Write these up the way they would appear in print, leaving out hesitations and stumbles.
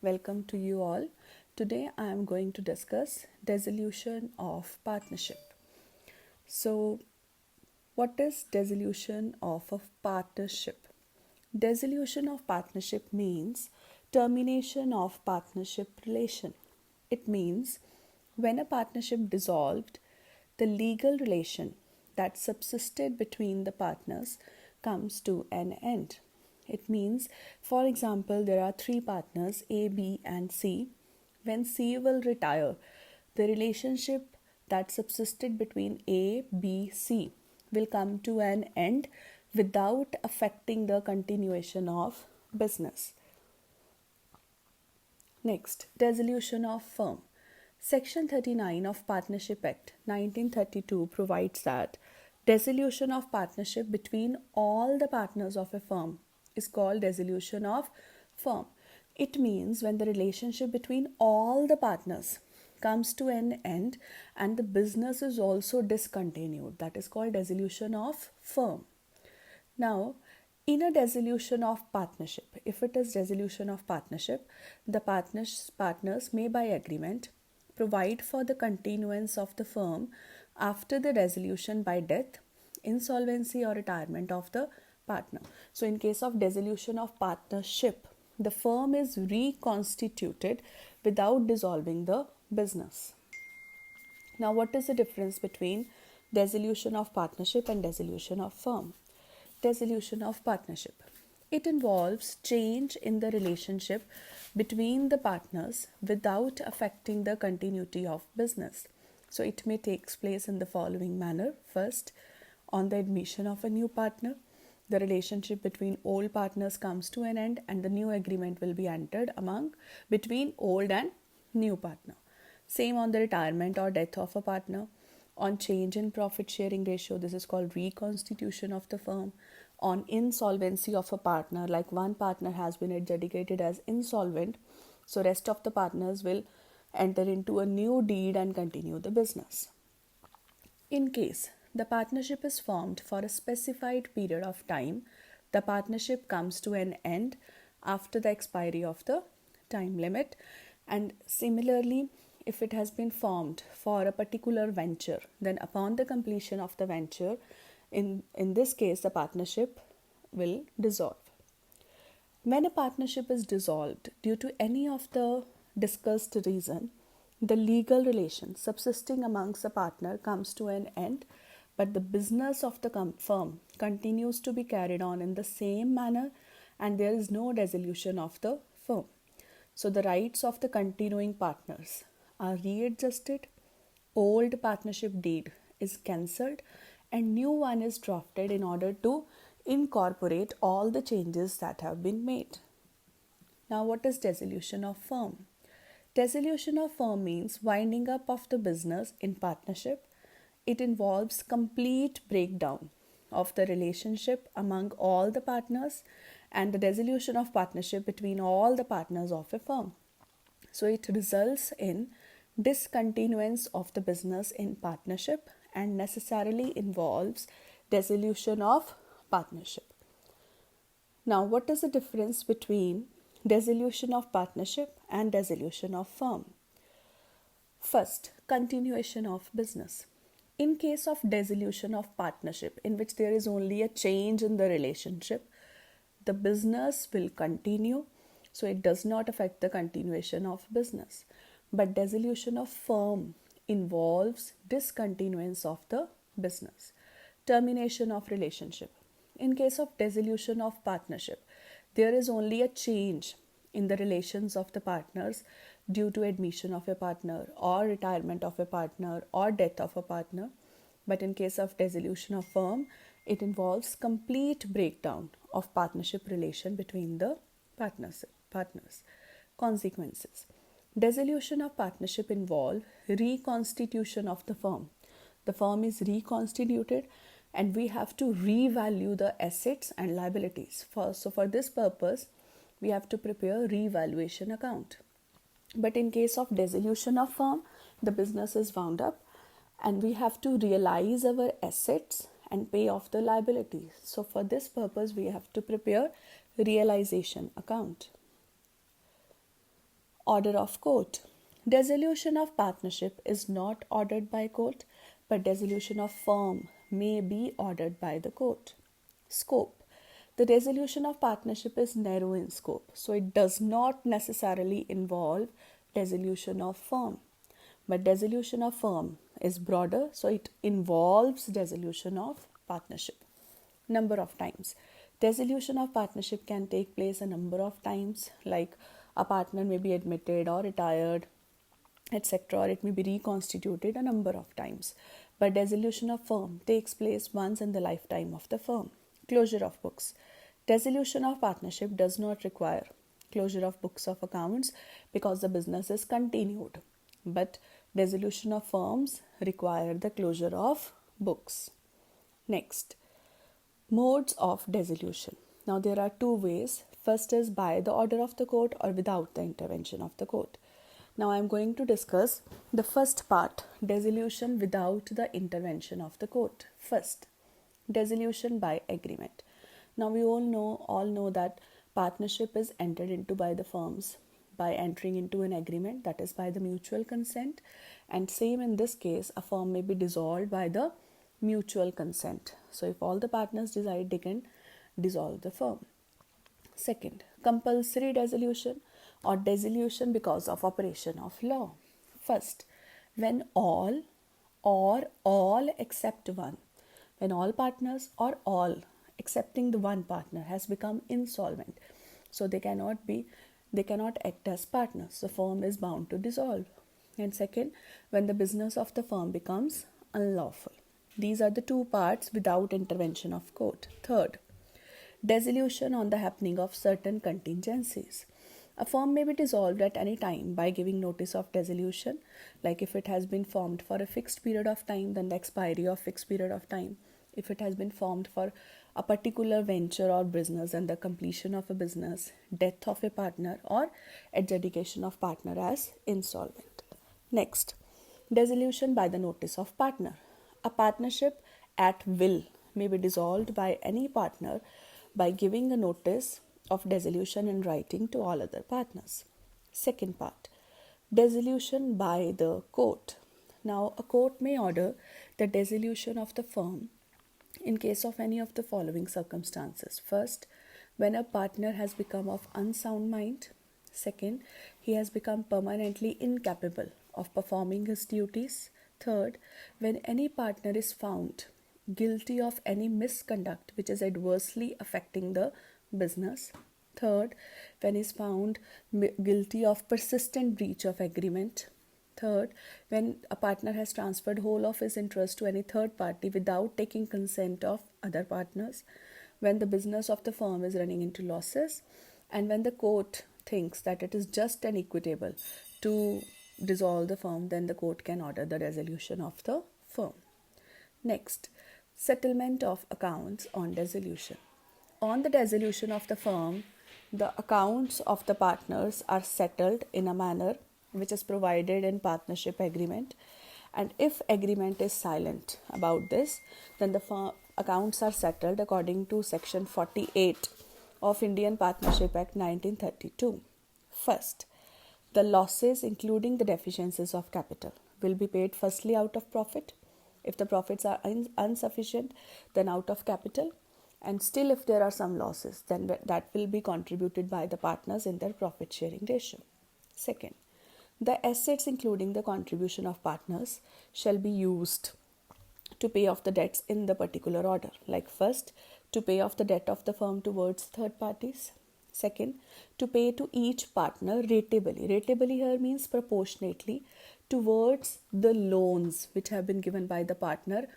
welcome to you all. Today I am going to discuss dissolution of partnership. So, what is dissolution of a partnership? Dissolution of partnership means termination of partnership relation. It means when a partnership dissolved, the legal relation that subsisted between the partners comes to an end. It means, for example, there are three partners A, B, and C. When C will retire, the relationship that subsisted between A, B, C will come to an end without affecting the continuation of business. Next, dissolution of firm. Section 39 of Partnership Act 1932 provides that dissolution of partnership between all the partners of a firm is called dissolution of firm. It means when the relationship between all the partners comes to an end and the business is also discontinued. That is called dissolution of firm. Now, in a dissolution of partnership, if it is dissolution of partnership, the partners may by agreement provide for the continuance of the firm after the dissolution by death, insolvency or retirement of the partner. So in case of dissolution of partnership, the firm is reconstituted without dissolving the business. Now, what is the difference between dissolution of partnership and dissolution of firm? Dissolution of partnership. It involves change in the relationship between the partners without affecting the continuity of business. So it may take place in the following manner. First, on the admission of a new partner, the relationship between old partners comes to an end and the new agreement will be entered between old and new partner. Same on the retirement or death of a partner. On change in profit sharing ratio, this is called reconstitution of the firm. On insolvency of a partner, like one partner has been adjudicated as insolvent, so rest of the partners will enter into a new deed and continue the business. In case the partnership is formed for a specified period of time, the partnership comes to an end after the expiry of the time limit. And similarly, if it has been formed for a particular venture, then upon the completion of the venture, in this case, the partnership will dissolve. When a partnership is dissolved due to any of the discussed reason, the legal relation subsisting amongst the partner comes to an end, but the business of the firm continues to be carried on in the same manner and there is no dissolution of the firm. So the rights of the continuing partners are readjusted, old partnership deed is cancelled and new one is drafted in order to incorporate all the changes that have been made. Now, what is dissolution of firm? Dissolution of firm means winding up of the business in partnership. It involves complete breakdown of the relationship among all the partners and the dissolution of partnership between all the partners of a firm. So it results in discontinuance of the business in partnership and necessarily involves dissolution of partnership. Now, what is the difference between dissolution of partnership and dissolution of firm? First, continuation of business. In case of dissolution of partnership, in which there is only a change in the relationship, the business will continue, so it does not affect the continuation of business. But dissolution of firm involves discontinuance of the business, termination of relationship. In case of dissolution of partnership, there is only a change in the relations of the partners due to admission of a partner or retirement of a partner or death of a partner. But in case of dissolution of firm, it involves complete breakdown of partnership relation between the partners. Consequences. Dissolution of partnership involves reconstitution of the firm. The firm is reconstituted and we have to revalue the assets and liabilities. So for this purpose, we have to prepare revaluation account. But in case of dissolution of firm, the business is wound up and we have to realize our assets and pay off the liabilities. So for this purpose, we have to prepare realization account. Order of court. Dissolution of partnership is not ordered by court, but dissolution of firm may be ordered by the court. Scope. The dissolution of partnership is narrow in scope, so it does not necessarily involve dissolution of firm. But dissolution of firm is broader, so it involves dissolution of partnership. Number of times. Dissolution of partnership can take place a number of times, like a partner may be admitted or retired, etc., or it may be reconstituted a number of times. But dissolution of firm takes place once in the lifetime of the firm. Closure of books. Dissolution of partnership does not require closure of books of accounts because the business is continued. But dissolution of firms require the closure of books. Next, modes of dissolution. Now there are two ways. First is by the order of the court or without the intervention of the court. Now I am going to discuss the first part, dissolution without the intervention of the court. First, dissolution by agreement. Now we all know that partnership is entered into by the firms by entering into an agreement, that is by the mutual consent, and same in this case, a firm may be dissolved by the mutual consent. So if all the partners decide, they can dissolve the firm. Second, compulsory dissolution or dissolution because of operation of law. First, when all or all except one, when all partners or all excepting the one partner has become insolvent, so they cannot act as partners, the firm is bound to dissolve. And second, when the business of the firm becomes unlawful. These are the two parts without intervention of court. Third, dissolution on the happening of certain contingencies. A firm may be dissolved at any time by giving notice of dissolution, like if it has been formed for a fixed period of time, then the expiry of fixed period of time. If it has been formed for a particular venture or business and the completion of a business, death of a partner, or adjudication of partner as insolvent. Next, dissolution by the notice of partner. A partnership at will may be dissolved by any partner by giving a notice of dissolution in writing to all other partners. Second part, dissolution by the court. Now, a court may order the dissolution of the firm in case of any of the following circumstances. First, when a partner has become of unsound mind. Second, he has become permanently incapable of performing his duties. Third, when any partner is found guilty of any misconduct which is adversely affecting the business. Third, when he is found guilty of persistent breach of agreement. Third, when a partner has transferred whole of his interest to any third party without taking consent of other partners. When the business of the firm is running into losses. And when the court thinks that it is just and equitable to dissolve the firm, then the court can order the dissolution of the firm. Next, settlement of accounts on dissolution. On the dissolution of the firm, the accounts of the partners are settled in a manner which is provided in partnership agreement, and if agreement is silent about this, then the firm accounts are settled according to section 48 of Indian Partnership Act 1932. First, the losses including the deficiencies of capital will be paid firstly out of profit. If the profits are insufficient, then out of capital, and still if there are some losses, then that will be contributed by the partners in their profit sharing ratio. Second, the assets including the contribution of partners shall be used to pay off the debts in the particular order, like first, to pay off the debt of the firm towards third parties. Second, to pay to each partner ratably. Ratably here means proportionately towards the loans which have been given by the partner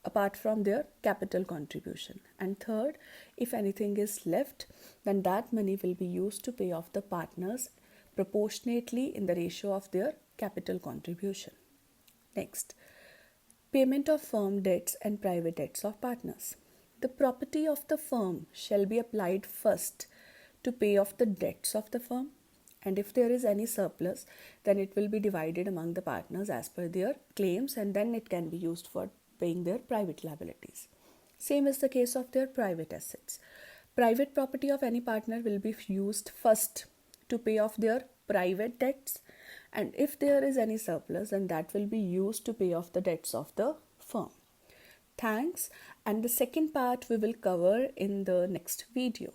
apart from their capital contribution. And third, if anything is left, then that money will be used to pay off the partners proportionately in the ratio of their capital contribution. Next, payment of firm debts and private debts of partners. The property of the firm shall be applied first to pay off the debts of the firm, and if there is any surplus, then it will be divided among the partners as per their claims, and then it can be used for paying their private liabilities. Same is the case of their private assets. Private property of any partner will be used first to pay off their private debts, and if there is any surplus, then that will be used to pay off the debts of the firm. Thanks, and the second part we will cover in the next video.